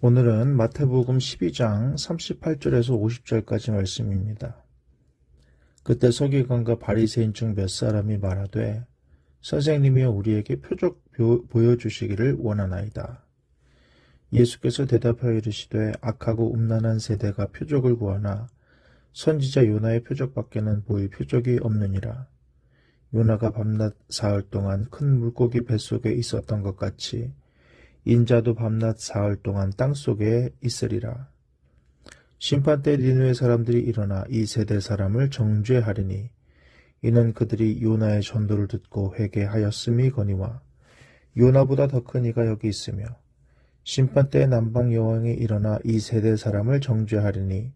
오늘은 마태복음 12장 38절에서 50절까지 말씀입니다. 그때 서기관과 바리새인 중 몇 사람이 말하되 선생님이여 우리에게 표적 보여주시기를 원하나이다. 예수께서 대답하여 이르시되 악하고 음란한 세대가 표적을 구하나 선지자 요나의 표적밖에는 보일 표적이 없느니라. 요나가 밤낮 사흘 동안 큰 물고기 뱃속에 있었던 것 같이 인자도 밤낮 사흘 동안 땅속에 있으리라. 심판때 니느웨 사람들이 일어나 이 세대 사람을 정죄하리니 이는 그들이 요나의 전도를 듣고 회개하였음이거니와 요나보다 더 큰 이가 여기 있으며 심판때 남방 여왕이 일어나 이 세대 사람을 정죄하리니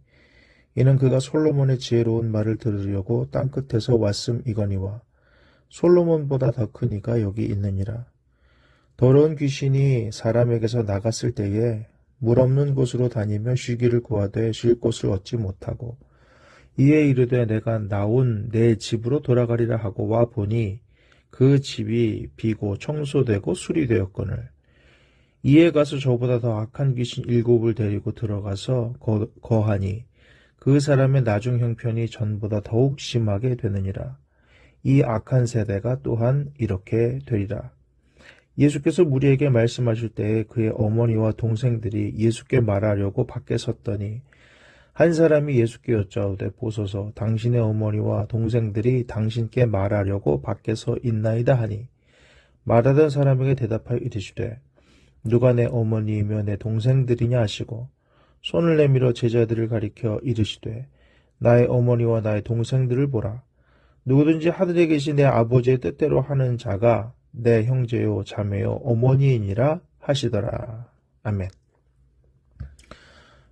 이는 그가 솔로몬의 지혜로운 말을 들으려고 땅끝에서 왔음이거니와 솔로몬보다 더 큰 이가 여기 있느니라. 더러운 귀신이 사람에게서 나갔을 때에 물 없는 곳으로 다니며 쉬기를 구하되 쉴 곳을 얻지 못하고 이에 이르되 내가 나온 내 집으로 돌아가리라 하고 와 보니 그 집이 비고 청소되고 수리되었거늘 이에 가서 저보다 더 악한 귀신 7을 데리고 들어가서 거하니 그 사람의 나중 형편이 전보다 더욱 심하게 되느니라. 이 악한 세대가 또한 이렇게 되리라. 예수께서 무리에게 말씀하실 때에 그의 어머니와 동생들이 예수께 말하려고 밖에 섰더니 한 사람이 예수께 여짜오되 보소서 당신의 어머니와 동생들이 당신께 말하려고 밖에서 있나이다 하니 말하던 사람에게 대답하여 이르시되 누가 내 어머니이며 내 동생들이냐 하시고 손을 내밀어 제자들을 가리켜 이르시되 나의 어머니와 나의 동생들을 보라. 누구든지 하늘에 계신 내 아버지의 뜻대로 하는 자가 내 형제요 자매요 어머니이니라 하시더라. 아멘.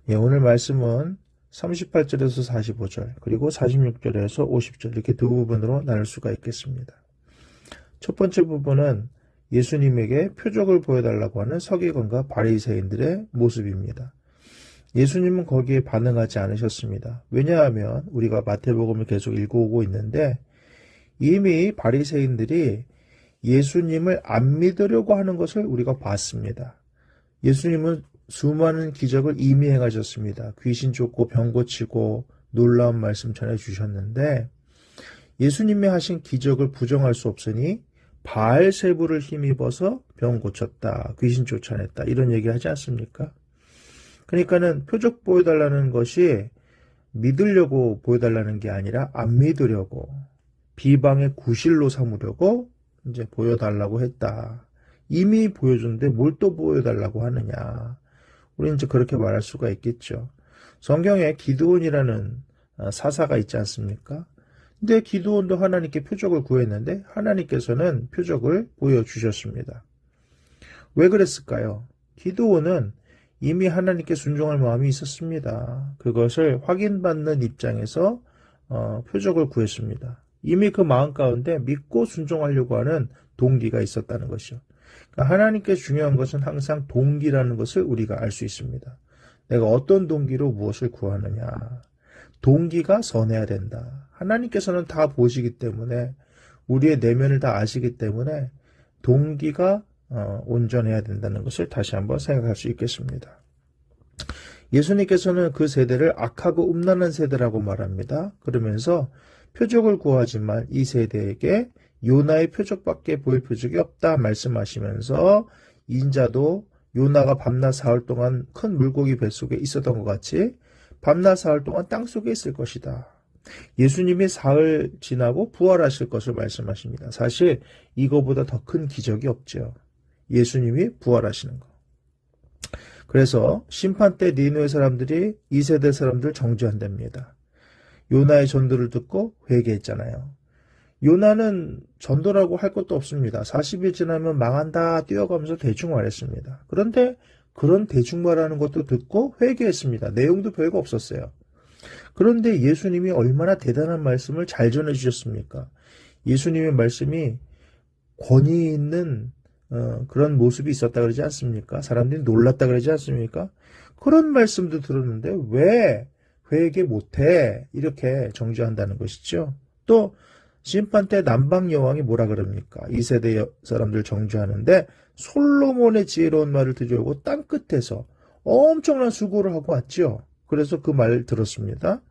예, 오늘 말씀은 38절에서 45절 그리고 46절에서 50절 이렇게 두 부분으로 나눌 수가 있겠습니다. 첫 번째 부분은 예수님에게 표적을 보여달라고 하는 서기관과 바리새인들의 모습입니다. 예수님은 거기에 반응하지 않으셨습니다. 왜냐하면 우리가 마태복음을 계속 읽어오고 있는데 이미 바리새인들이 예수님을 안 믿으려고 하는 것을 우리가 봤습니다. 예수님은 수많은 기적을 이미 행하셨습니다. 귀신 쫓고 병 고치고 놀라운 말씀 전해주셨는데 예수님이 하신 기적을 부정할 수 없으니 바알세부를 힘입어서 병 고쳤다, 귀신 쫓아냈다 이런 얘기 하지 않습니까? 그러니까는 표적 보여달라는 것이 믿으려고 보여달라는 게 아니라 안 믿으려고 비방의 구실로 삼으려고 이제 보여달라고 했다. 이미 보여줬는데 뭘 또 보여달라고 하느냐. 우리는 이제 그렇게 말할 수가 있겠죠. 성경에 기드온이라는 사사가 있지 않습니까? 근데 기드온도 하나님께 표적을 구했는데 하나님께서는 표적을 보여주셨습니다. 왜 그랬을까요? 기드온은 이미 하나님께 순종할 마음이 있었습니다. 그것을 확인받는 입장에서 표적을 구했습니다. 이미 그 마음 가운데 믿고 순종하려고 하는 동기가 있었다는 것이죠. 그러니까 하나님께 중요한 것은 항상 동기라는 것을 우리가 알 수 있습니다. 내가 어떤 동기로 무엇을 구하느냐. 동기가 선해야 된다. 하나님께서는 다 보시기 때문에 우리의 내면을 다 아시기 때문에 동기가 온전해야 된다는 것을 다시 한번 생각할 수 있겠습니다. 예수님께서는 그 세대를 악하고 음란한 세대라고 말합니다. 그러면서 표적을 구하지만 이 세대에게 요나의 표적밖에 보일 표적이 없다 말씀하시면서 인자도 요나가 밤낮 사흘 동안 큰 물고기 뱃속에 있었던 것 같이 밤낮 사흘 동안 땅속에 있을 것이다. 예수님이 사흘 지나고 부활하실 것을 말씀하십니다. 사실 이거보다 더 큰 기적이 없죠. 예수님이 부활하시는 거. 그래서 심판 때 니느웨 사람들이 이 세대 사람들을 정죄한답니다. 요나의 전도를 듣고 회개했잖아요. 요나는 전도라고 할 것도 없습니다. 40일 지나면 망한다 뛰어가면서 대충 말했습니다. 그런데 그런 대충 말하는 것도 듣고 회개했습니다. 내용도 별거 없었어요. 그런데 예수님이 얼마나 대단한 말씀을 잘 전해주셨습니까? 예수님의 말씀이 권위 있는 그런 모습이 있었다 그러지 않습니까? 사람들이 놀랐다 그러지 않습니까? 그런 말씀도 들었는데 왜 회개 못해? 이렇게 정죄한다는 것이죠. 또 심판 때 남방 여왕이 뭐라 그럽니까? 이 세대 사람들 정죄하는데 솔로몬의 지혜로운 말을 들으려고 땅끝에서 엄청난 수고를 하고 왔죠. 그래서 그 말 들었습니다.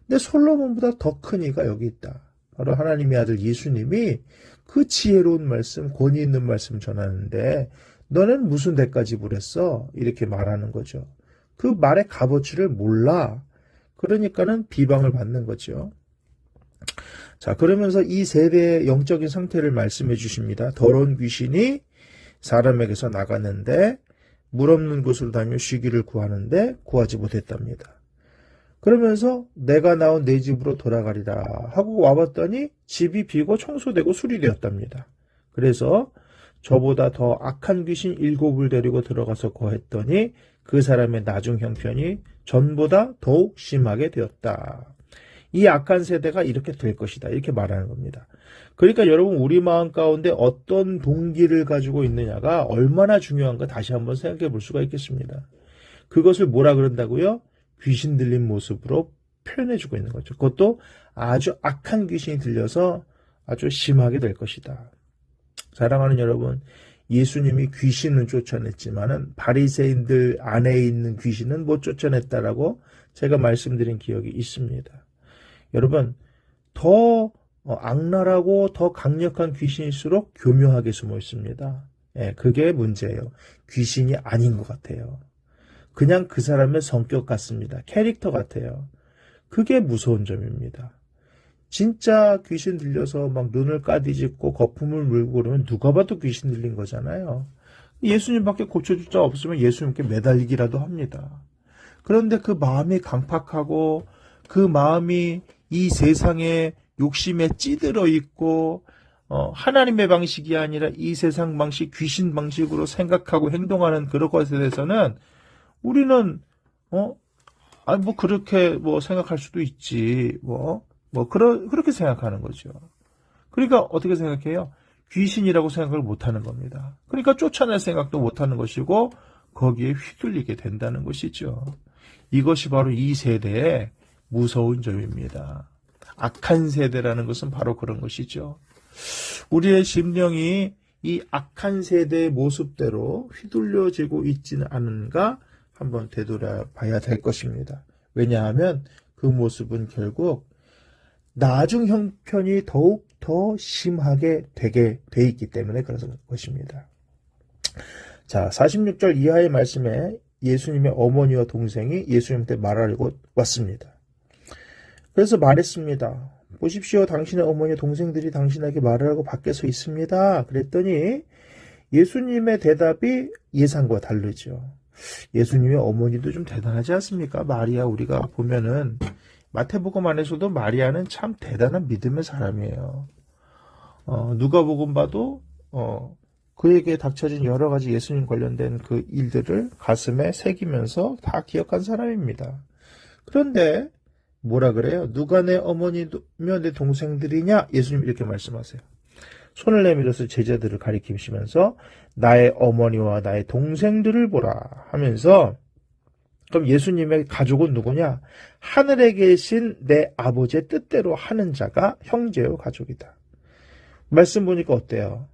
근데 솔로몬보다 더 큰 이가 여기 있다. 바로 하나님의 아들 예수님이 그 지혜로운 말씀, 권위 있는 말씀 전하는데 너는 무슨 대가 지불했어? 이렇게 말하는 거죠. 그 말의 값어치를 몰라. 그러니까는 비방을 받는 거죠. 자, 그러면서 이 세대의 영적인 상태를 말씀해 주십니다. 더러운 귀신이 사람에게서 나갔는데 물 없는 곳으로 다니며 쉬기를 구하는데 구하지 못했답니다. 그러면서 내가 나온 내 집으로 돌아가리라 하고 와봤더니 집이 비고 청소되고 수리되었답니다. 그래서 저보다 더 악한 귀신 7을 데리고 들어가서 거했더니 그 사람의 나중 형편이 전보다 더욱 심하게 되었다. 이 악한 세대가 이렇게 될 것이다. 이렇게 말하는 겁니다. 그러니까 여러분 우리 마음 가운데 어떤 동기를 가지고 있느냐가 얼마나 중요한가 다시 한번 생각해 볼 수가 있겠습니다. 그것을 뭐라 그런다고요? 귀신 들린 모습으로 표현해 주고 있는 거죠. 그것도 아주 악한 귀신이 들려서 아주 심하게 될 것이다. 사랑하는 여러분, 예수님이 귀신은 쫓아냈지만은 바리새인들 안에 있는 귀신은 못 쫓아냈다라고 제가 말씀드린 기억이 있습니다. 여러분, 더 악랄하고 더 강력한 귀신일수록 교묘하게 숨어 있습니다. 예, 그게 문제예요. 귀신이 아닌 것 같아요. 그냥 그 사람의 성격 같습니다. 캐릭터 같아요. 그게 무서운 점입니다. 진짜 귀신 들려서 막 눈을 까디짓고 거품을 물고 그러면 누가 봐도 귀신 들린 거잖아요. 예수님밖에 고쳐줄 자 없으면 예수님께 매달리기라도 합니다. 그런데 그 마음이 강팍하고 그 마음이 이 세상의 욕심에 찌들어 있고 하나님의 방식이 아니라 이 세상 방식, 귀신 방식으로 생각하고 행동하는 그런 것에 대해서는 우리는 그렇게 생각할 수도 있지. 그렇게 생각하는 거죠. 그러니까 어떻게 생각해요? 귀신이라고 생각을 못 하는 겁니다. 그러니까 쫓아낼 생각도 못 하는 것이고 거기에 휘둘리게 된다는 것이죠. 이것이 바로 이 세대의 무서운 점입니다. 악한 세대라는 것은 바로 그런 것이죠. 우리의 심령이 이 악한 세대의 모습대로 휘둘려지고 있지는 않은가 한번 되돌아봐야 될 것입니다. 왜냐하면 그 모습은 결국 나중 형편이 더욱 더 심하게 되게 돼 있기 때문에 그런 것입니다. 자, 46절 이하의 말씀에 예수님의 어머니와 동생이 예수님한테 말하려고 왔습니다. 그래서 말했습니다. 보십시오. 당신의 어머니와 동생들이 당신에게 말하라고 밖에서 있습니다. 그랬더니 예수님의 대답이 예상과 다르죠. 예수님의 어머니도 좀 대단하지 않습니까? 마리아 우리가 보면은 마태복음 안에서도 마리아는 참 대단한 믿음의 사람이에요. 누가복음 봐도 그에게 닥쳐진 여러 가지 예수님 관련된 그 일들을 가슴에 새기면서 다 기억한 사람입니다. 그런데 뭐라 그래요? 누가 내 어머니며 내 동생들이냐? 예수님 이렇게 말씀하세요. 손을 내밀어서 제자들을 가리키시면서 나의 어머니와 나의 동생들을 보라 하면서 그럼 예수님의 가족은 누구냐? 하늘에 계신 내 아버지의 뜻대로 하는 자가 형제요 가족이다. 말씀 보니까 어때요?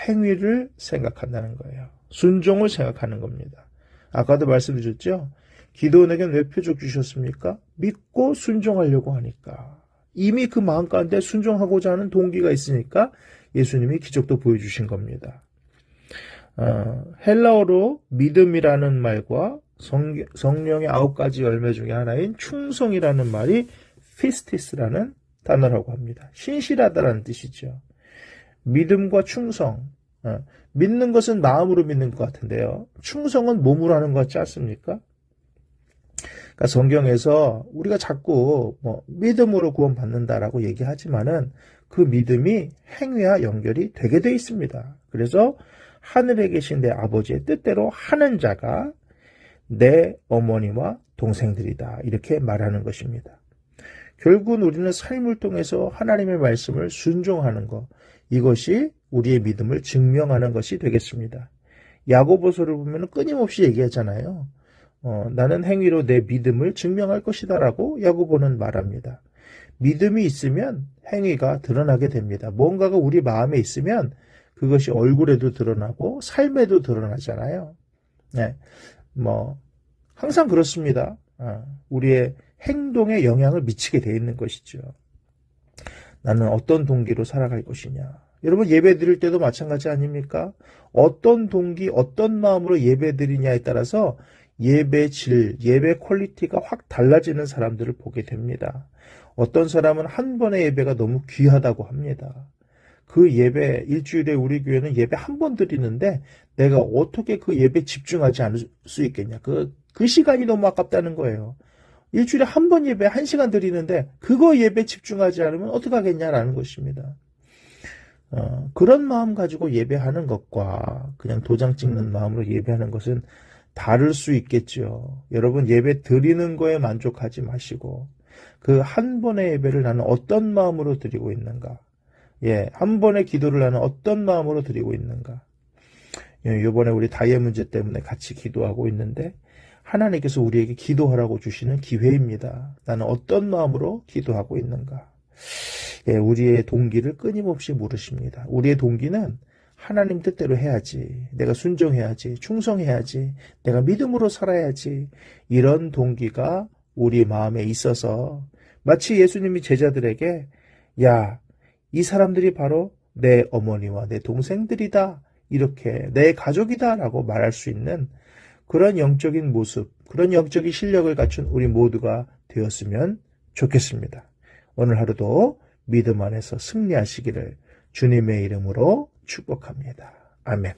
행위를 생각한다는 거예요. 순종을 생각하는 겁니다. 아까도 말씀드렸죠? 기도원에게 왜 표적 주셨습니까? 믿고 순종하려고 하니까. 이미 그 마음 가운데 순종하고자 하는 동기가 있으니까 예수님이 기적도 보여주신 겁니다. 헬라어로 믿음이라는 말과 성령의 9가지 열매 중에 하나인 충성이라는 말이 피스티스라는 단어라고 합니다. 신실하다라는 뜻이죠. 믿음과 충성. 믿는 것은 마음으로 믿는 것 같은데요. 충성은 몸으로 하는 것 같지 않습니까? 그러니까 성경에서 우리가 자꾸 믿음으로 구원받는다라고 얘기하지만은 그 믿음이 행위와 연결이 되게 돼 있습니다. 그래서 하늘에 계신 내 아버지의 뜻대로 하는 자가 내 어머니와 동생들이다. 이렇게 말하는 것입니다. 결국은 우리는 삶을 통해서 하나님의 말씀을 순종하는 것, 이것이 우리의 믿음을 증명하는 것이 되겠습니다. 야고보서를 보면 끊임없이 얘기하잖아요. 나는 행위로 내 믿음을 증명할 것이다 라고 야고보는 말합니다. 믿음이 있으면 행위가 드러나게 됩니다. 뭔가가 우리 마음에 있으면 그것이 얼굴에도 드러나고 삶에도 드러나잖아요. 네. 항상 그렇습니다. 우리의 행동에 영향을 미치게 돼 있는 것이죠. 나는 어떤 동기로 살아갈 것이냐. 여러분 예배 드릴 때도 마찬가지 아닙니까? 어떤 동기, 어떤 마음으로 예배 드리냐에 따라서 예배 질, 예배 퀄리티가 확 달라지는 사람들을 보게 됩니다. 어떤 사람은 한 번의 예배가 너무 귀하다고 합니다. 그 예배, 일주일에 우리 교회는 예배 한 번 드리는데 내가 어떻게 그 예배 집중하지 않을 수 있겠냐. 그 시간이 너무 아깝다는 거예요. 일주일에 한 번 예배 1시간 드리는데 그거 예배 집중하지 않으면 어떡하겠냐라는 것입니다. 그런 마음 가지고 예배하는 것과 그냥 도장 찍는 마음으로 예배하는 것은 다를 수 있겠죠. 여러분 예배 드리는 거에 만족하지 마시고 그 한 번의 예배를 나는 어떤 마음으로 드리고 있는가. 한 번의 기도를 나는 어떤 마음으로 드리고 있는가. 이번에 우리 다이아 문제 때문에 같이 기도하고 있는데 하나님께서 우리에게 기도하라고 주시는 기회입니다. 나는 어떤 마음으로 기도하고 있는가. 우리의 동기를 끊임없이 물으십니다. 우리의 동기는 하나님 뜻대로 해야지. 내가 순종해야지. 충성해야지. 내가 믿음으로 살아야지. 이런 동기가 우리 마음에 있어서 마치 예수님이 제자들에게 야, 이 사람들이 바로 내 어머니와 내 동생들이다. 이렇게 내 가족이다 라고 말할 수 있는 그런 영적인 모습, 그런 영적인 실력을 갖춘 우리 모두가 되었으면 좋겠습니다. 오늘 하루도 믿음 안에서 승리하시기를 주님의 이름으로 축복합니다. 아멘.